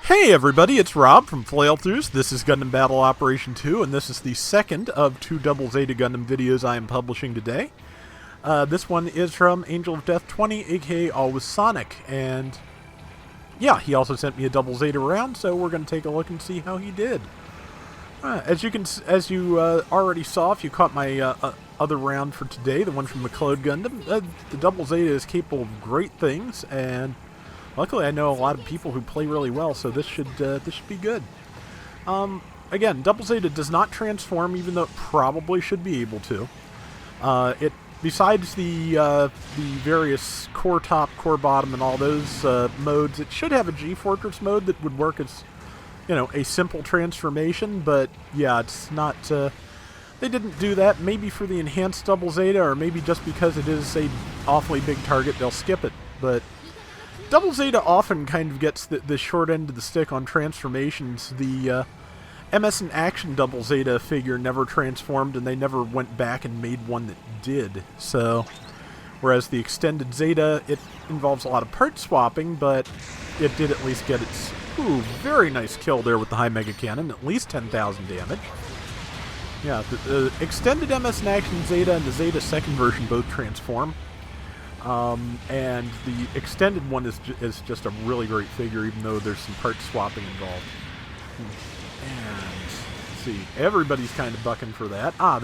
Hey everybody, it's Rob from Flailthroughs. This is Gundam Battle Operation 2, and this is the second of two Double Zeta Gundam videos I am publishing today. This one is from Angel of Death 20, aka Always Sonic, and yeah, he also sent me a Double Zeta round, so we're going to take a look and see how he did. As you already saw, if you caught my other round for today, the one from the Claude Gundam, the Double Zeta is capable of great things, and luckily, I know a lot of people who play really well, so this should be good. Again, Double Zeta does not transform, even though it probably should be able to. Besides the various core top, core bottom, and all those modes, it should have a G-Fortress mode that would work as, a simple transformation. But yeah, it's not. They didn't do that. Maybe for the enhanced Double Zeta, or maybe just because it is a awfully big target, they'll skip it. But Double Zeta often kind of gets the short end of the stick on transformations. The MS in Action Double Zeta figure never transformed, and they never went back and made one that did. So, whereas the Extended Zeta, it involves a lot of part swapping, but it did at least get its very nice kill there with the high Mega Cannon, at least 10,000 damage. Yeah, the Extended MS in Action Zeta and the Zeta second version both transform. And the extended one is just a really great figure, even though there's some part swapping involved. And let's see, everybody's kind of bucking for that. I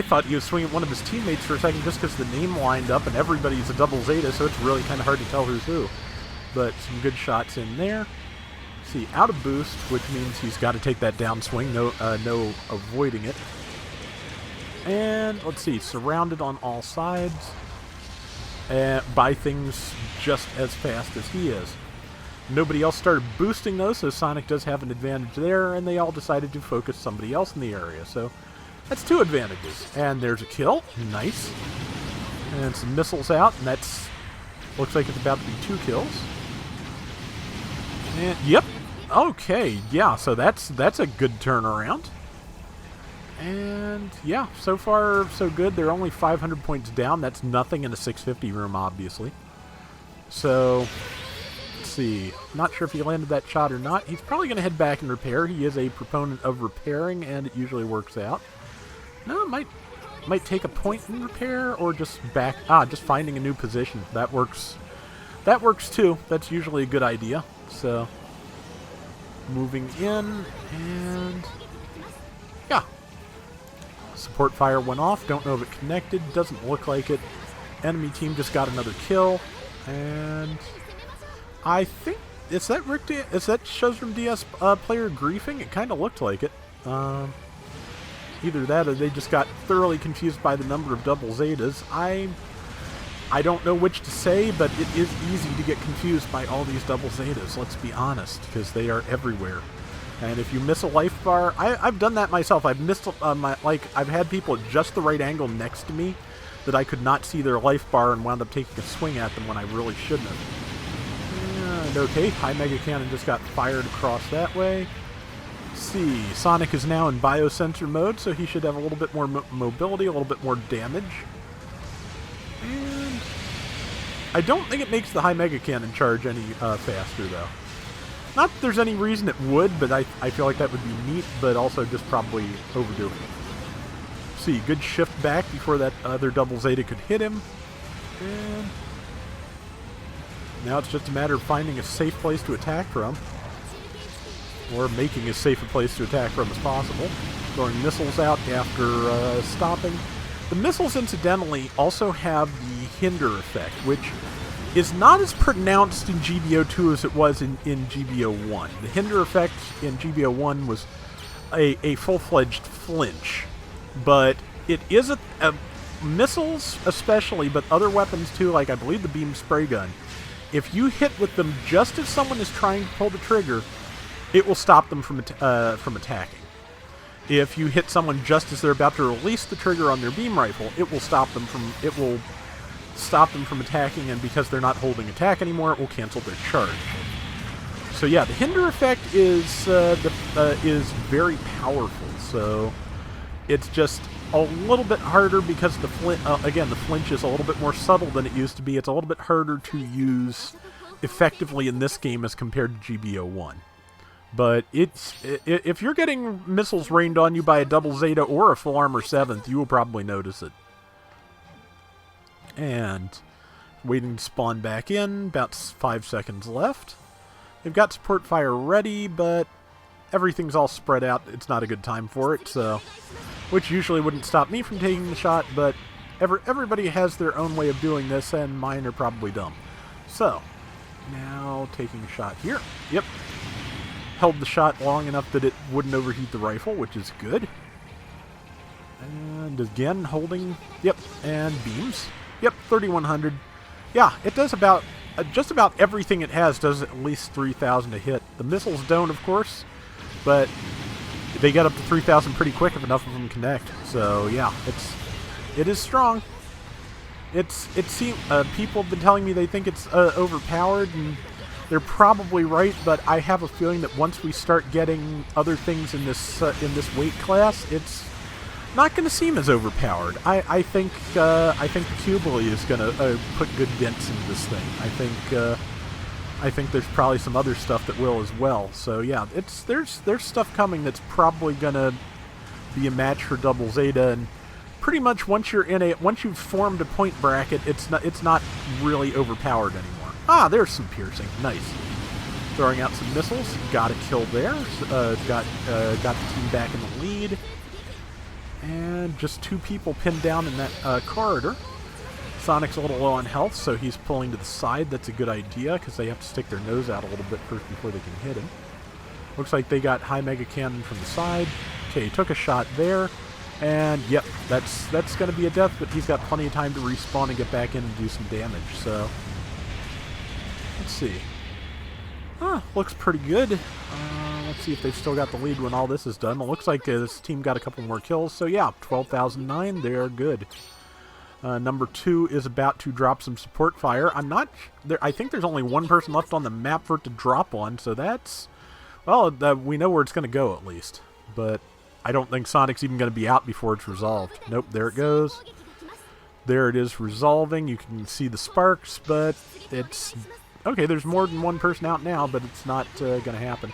thought he was swinging at one of his teammates for a second just because the name lined up and everybody's a Double Zeta, so it's really kind of hard to tell who's who. But some good shots in there. Let's see, out of boost, which means he's got to take that downswing. No avoiding it. And let's see, surrounded on all sides by things just as fast as he is. Nobody else started boosting those, so Sonic does have an advantage there, and they all decided to focus somebody else in the area. So that's two advantages. And there's a kill. Nice. And some missiles out, and looks like it's about to be 2 kills. And yep. Okay, yeah, so that's a good turnaround. And yeah, so far so good. They're only 500 points down. That's nothing in a 650 room, obviously. So, let's see. Not sure if he landed that shot or not. He's probably going to head back and repair. He is a proponent of repairing, and it usually works out. No, it might take a point in repair, or just just finding a new position. That works. That works too. That's usually a good idea. So, moving in, and yeah. Support fire went off. Don't know if it connected. Doesn't look like it. Enemy team just got another kill. And I think, is that Shows from DS player griefing? It kind of looked like it. Either that or they just got thoroughly confused by the number of Double Zetas. I don't know which to say, but it is easy to get confused by all these Double Zetas, let's be honest, because they are everywhere. And if you miss a life bar, I've done that myself. I've missed I've had people at just the right angle next to me that I could not see their life bar and wound up taking a swing at them when I really shouldn't have. And okay, high Mega Cannon just got fired across that way. Let's see, Sonic is now in Biosensor mode, so he should have a little bit more mobility, a little bit more damage. And I don't think it makes the high Mega Cannon charge any faster though. Not that there's any reason it would, but I feel like that would be neat, but also just probably overdo it. See, good shift back before that other Double Zeta could hit him. And now it's just a matter of finding a safe place to attack from. Or making as safe a place to attack from as possible. Throwing missiles out after stopping. The missiles, incidentally, also have the hinder effect, which is not as pronounced in GBO2 as it was in GBO1. The hinder effect in GBO1 was a full-fledged flinch, but it is a missiles especially, but other weapons too, like I believe the beam spray gun. If you hit with them just as someone is trying to pull the trigger, it will stop them from attacking. If you hit someone just as they're about to release the trigger on their beam rifle, it will stop them from attacking, and because they're not holding attack anymore, it will cancel their charge. So yeah, the hinder effect is very powerful. So it's just a little bit harder because the flinch is a little bit more subtle than it used to be. It's a little bit harder to use effectively in this game as compared to GBO1. But if you're getting missiles rained on you by a double Zeta or a full armor 7th, you will probably notice it. And waiting to spawn back in, about 5 seconds left. They've got support fire ready, but everything's all spread out. It's not a good time for it, so which usually wouldn't stop me from taking the shot, but everybody has their own way of doing this, and mine are probably dumb. So, now taking a shot here. Yep. Held the shot long enough that it wouldn't overheat the rifle, which is good. And again, holding. Yep, and beams. Yep, 3100. Yeah, it does about just about everything it has does at least 3,000 to hit. The missiles don't, of course, but they get up to 3,000 pretty quick if enough of them connect. So yeah, it is strong. People have been telling me they think it's overpowered, and they're probably right. But I have a feeling that once we start getting other things in this weight class, it's not going to seem as overpowered. I think the Cubily is going to put good dents into this thing. I think there's probably some other stuff that will as well. So yeah, there's stuff coming that's probably going to be a match for Double Zeta, and pretty much once you've formed a point bracket, it's not really overpowered anymore. Ah, there's some piercing. Nice. Throwing out some missiles. Got a kill there. Got the team back in the lead. And just 2 people pinned down in that corridor. Sonic's a little low on health, so he's pulling to the side. That's a good idea, because they have to stick their nose out a little bit first before they can hit him. Looks like they got high mega cannon from the side. Okay, he took a shot there. And, yep, that's going to be a death, but he's got plenty of time to respawn and get back in and do some damage. So, let's see. Looks pretty good. Let's see if they've still got the lead when all this is done. It looks like this team got a couple more kills. So yeah, 12,009. They are good. Number 2 is about to drop some support fire. I think there's only one person left on the map for it to drop on. So that's, well, we know where it's going to go at least. But I don't think Sonic's even going to be out before it's resolved. Nope, there it goes. There it is resolving. You can see the sparks, but it's okay. There's more than one person out now, but it's not going to happen.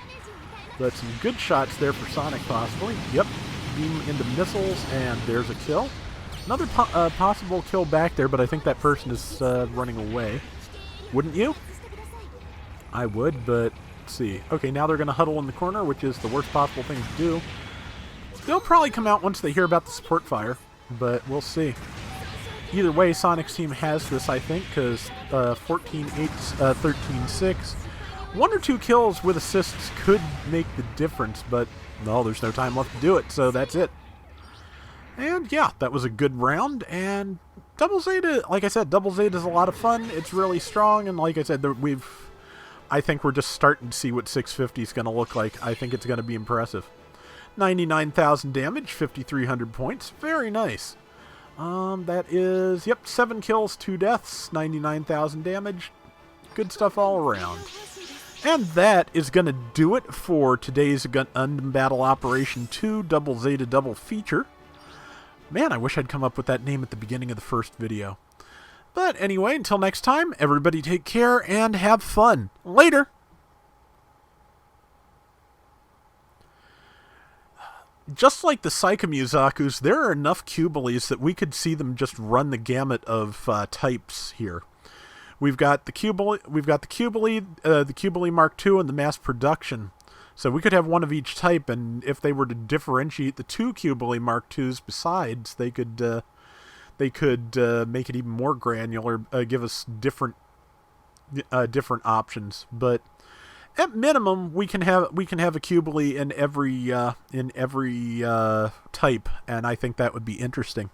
But some good shots there for Sonic, possibly. Yep. Beam into missiles, and there's a kill. Another possible kill back there, but I think that person is running away. Wouldn't you? I would, but let's see. Okay, now they're going to huddle in the corner, which is the worst possible thing to do. They'll probably come out once they hear about the support fire, but we'll see. Either way, Sonic's team has this, I think, because 14-8, 13-6. 1 or 2 kills with assists could make the difference, but no, there's no time left to do it, so that's it. And yeah, that was a good round, and Double Zeta, like I said, Double Zeta is a lot of fun. It's really strong, and like I said, I think we're just starting to see what 650 is going to look like. I think it's going to be impressive. 99,000 damage, 5,300 points. Very nice. That is, yep, 7 kills, 2 deaths, 99,000 damage. Good stuff all around. And that is going to do it for today's Gundam Battle Operation 2 Double Zeta Double Feature. Man, I wish I'd come up with that name at the beginning of the first video. But anyway, until next time, everybody take care and have fun. Later! Just like the Psychomusakus, there are enough Cubilees that we could see them just run the gamut of types here. We've got the Cubilee, the Cubilee Mark II, and the mass production. So we could have one of each type, and if they were to differentiate the 2 Cubilee Mark IIs besides, they could make it even more granular, give us different options. But at minimum, we can have a Cubilee in every type, and I think that would be interesting.